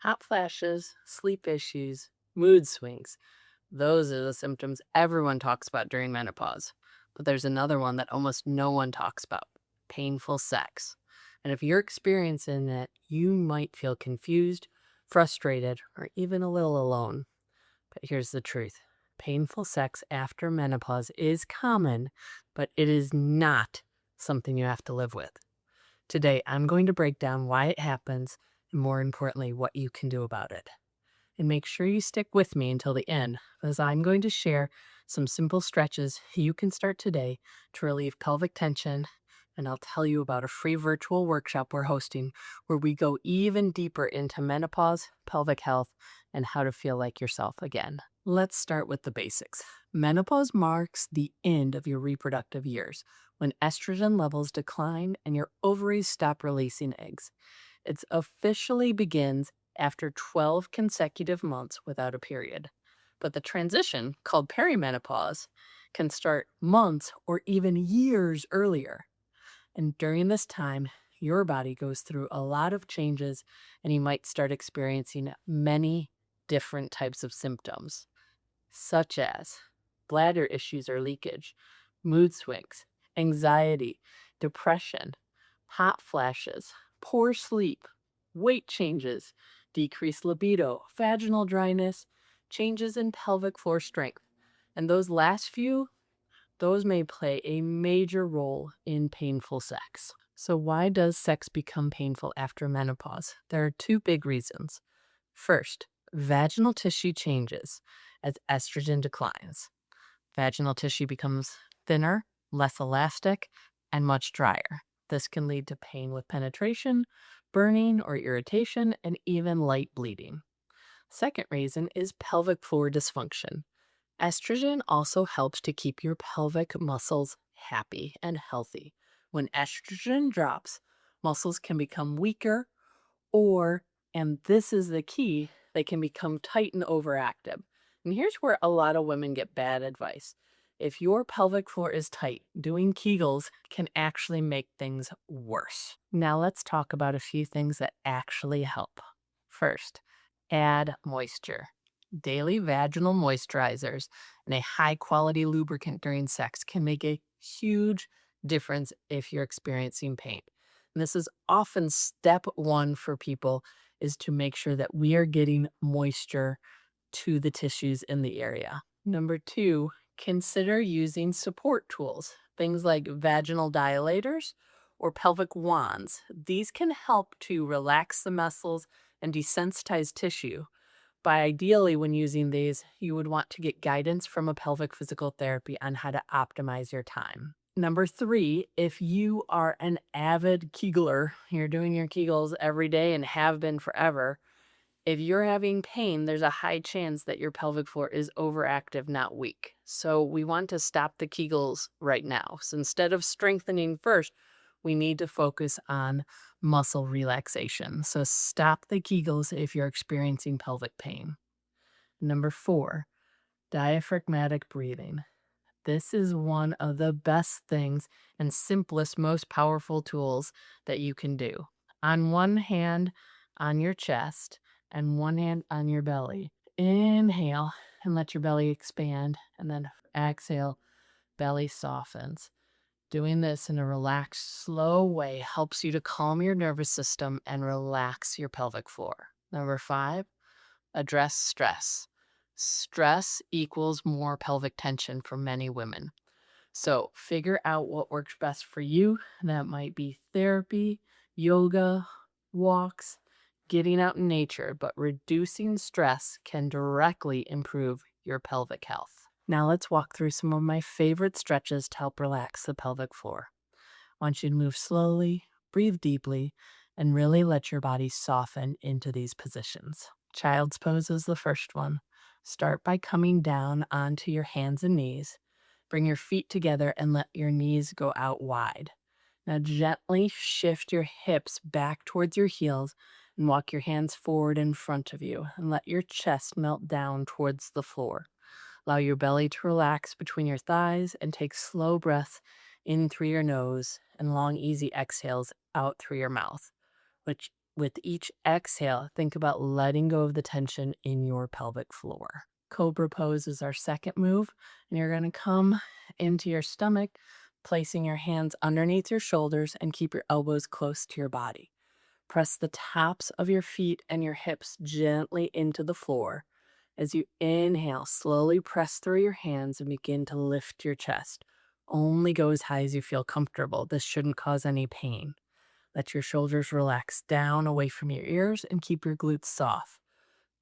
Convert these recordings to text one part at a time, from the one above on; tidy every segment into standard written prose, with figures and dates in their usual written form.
Hot flashes, sleep issues, mood swings. Those are the symptoms everyone talks about during menopause. But there's another one that almost no one talks about: painful sex. And if you're experiencing it, you might feel confused, frustrated, or even a little alone. But here's the truth: painful sex after menopause is common, but it is not something you have to live with. Today, I'm going to break down why it happens and, more importantly, what you can do about it. And make sure you stick with me until the end, as I'm going to share some simple stretches you can start today to relieve pelvic tension. And I'll tell you about a free virtual workshop we're hosting where we go even deeper into menopause, pelvic health, and how to feel like yourself again. Let's start with the basics. Menopause marks the end of your reproductive years, when estrogen levels decline and your ovaries stop releasing eggs. It officially begins after 12 consecutive months without a period. But the transition, called perimenopause, can start months or even years earlier. And during this time, your body goes through a lot of changes, and you might start experiencing many different types of symptoms, such as bladder issues or leakage, mood swings, anxiety, depression, hot flashes, poor sleep, weight changes, decreased libido, vaginal dryness, changes in pelvic floor strength. And those last few, those may play a major role in painful sex. So why does sex become painful after menopause? There are two big reasons. First, vaginal tissue changes as estrogen declines. Vaginal tissue becomes thinner, less elastic, and much drier. This can lead to pain with penetration, burning or irritation, and even light bleeding. Second reason is pelvic floor dysfunction. Estrogen also helps to keep your pelvic muscles happy and healthy. When estrogen drops, muscles can become weaker, or, and this is the key, they can become tight and overactive. And here's where a lot of women get bad advice. If your pelvic floor is tight, doing Kegels can actually make things worse. Now let's talk about a few things that actually help. First, add moisture. Daily vaginal moisturizers and a high quality lubricant during sex can make a huge difference if you're experiencing pain. And this is often step one for people, is to make sure that we are getting moisture to the tissues in the area. Number two, consider using support tools, things like vaginal dilators or pelvic wands. These can help to relax the muscles and desensitize tissue. But ideally, when using these, you would want to get guidance from a pelvic physical therapy on how to optimize your time. Number three, if you are an avid Kegler, you're doing your Kegels every day and have been forever, if you're having pain, there's a high chance that your pelvic floor is overactive, not weak. So we want to stop the Kegels right now. So instead of strengthening first, we need to focus on muscle relaxation. So stop the Kegels if you're experiencing pelvic pain. Number four, diaphragmatic breathing. This is one of the best things and simplest, most powerful tools that you can do. On one hand on your chest and one hand on your belly. Inhale and let your belly expand, and then exhale, belly softens. Doing this in a relaxed, slow way helps you to calm your nervous system and relax your pelvic floor. Number five, address stress. Stress equals more pelvic tension for many women. So figure out what works best for you. That might be therapy, yoga, walks, getting out in nature, but reducing stress can directly improve your pelvic health. Now let's walk through some of my favorite stretches to help relax the pelvic floor. I want you to move slowly, breathe deeply, and really let your body soften into these positions. Child's pose is the first one. Start by coming down onto your hands and knees. Bring your feet together and let your knees go out wide. Now gently shift your hips back towards your heels and walk your hands forward in front of you, and let your chest melt down towards the floor. Allow your belly to relax between your thighs and take slow breaths in through your nose and long, easy exhales out through your mouth. With each exhale, think about letting go of the tension in your pelvic floor. Cobra pose is our second move, and you're going to come into your stomach, placing your hands underneath your shoulders and keep your elbows close to your body. Press the tops of your feet and your hips gently into the floor. As you inhale, slowly press through your hands and begin to lift your chest. Only go as high as you feel comfortable. This shouldn't cause any pain. Let your shoulders relax down away from your ears and keep your glutes soft.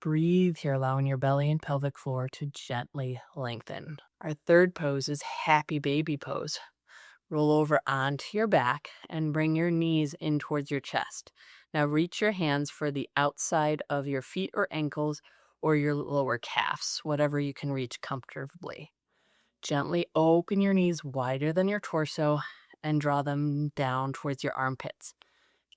Breathe here, allowing your belly and pelvic floor to gently lengthen. Our third pose is happy baby pose. Roll over onto your back and bring your knees in towards your chest. Now reach your hands for the outside of your feet or ankles or your lower calves, whatever you can reach comfortably. Gently open your knees wider than your torso and draw them down towards your armpits.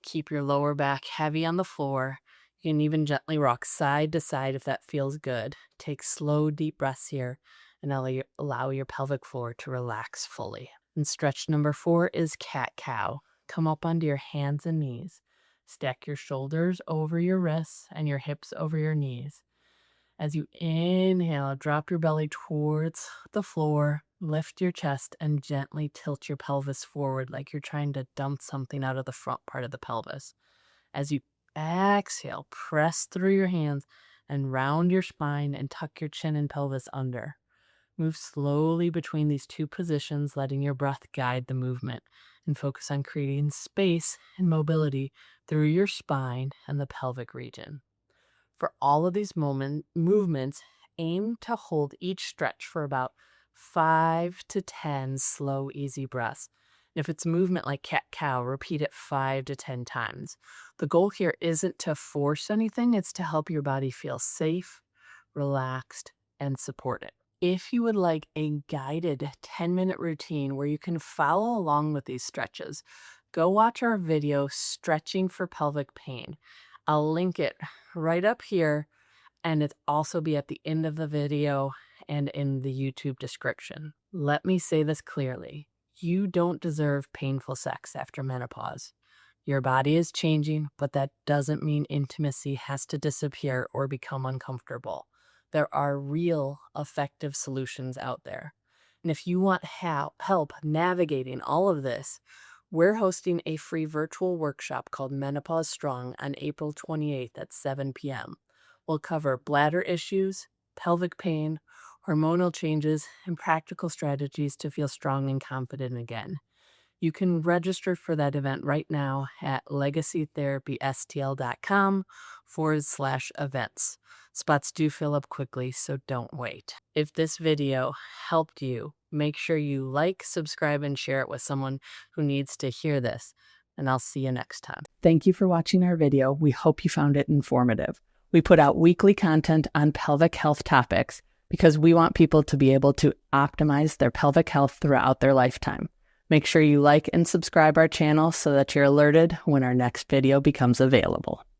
Keep your lower back heavy on the floor. You can even gently rock side to side if that feels good. Take slow, deep breaths here and allow your pelvic floor to relax fully. And stretch number 4 is cat-cow. Come up onto your hands and knees. Stack your shoulders over your wrists and your hips over your knees. As you inhale, drop your belly towards the floor, lift your chest, and gently tilt your pelvis forward like you're trying to dump something out of the front part of the pelvis. As you exhale, press through your hands and round your spine and tuck your chin and pelvis under. Move slowly between these two positions, letting your breath guide the movement, and focus on creating space and mobility through your spine and the pelvic region. For all of these movements, aim to hold each stretch for about 5 to 10 slow, easy breaths. And if it's movement like cat-cow, repeat it 5 to 10 times. The goal here isn't to force anything, it's to help your body feel safe, relaxed, and supported. If you would like a guided 10-minute routine where you can follow along with these stretches, go watch our video, Stretching for Pelvic Pain. I'll link it right up here, and it'll also be at the end of the video and in the YouTube description. Let me say this clearly. You don't deserve painful sex after menopause. Your body is changing, but that doesn't mean intimacy has to disappear or become uncomfortable. There are real, effective solutions out there. And if you want help navigating all of this, we're hosting a free virtual workshop called Menopause Strong on April 28th at 7 p.m. We'll cover bladder issues, pelvic pain, hormonal changes, and practical strategies to feel strong and confident again. You can register for that event right now at legacytherapystl.com/events. Spots do fill up quickly, so don't wait. If this video helped you, make sure you like, subscribe, and share it with someone who needs to hear this. And I'll see you next time. Thank you for watching our video. We hope you found it informative. We put out weekly content on pelvic health topics because we want people to be able to optimize their pelvic health throughout their lifetime. Make sure you like and subscribe our channel so that you're alerted when our next video becomes available.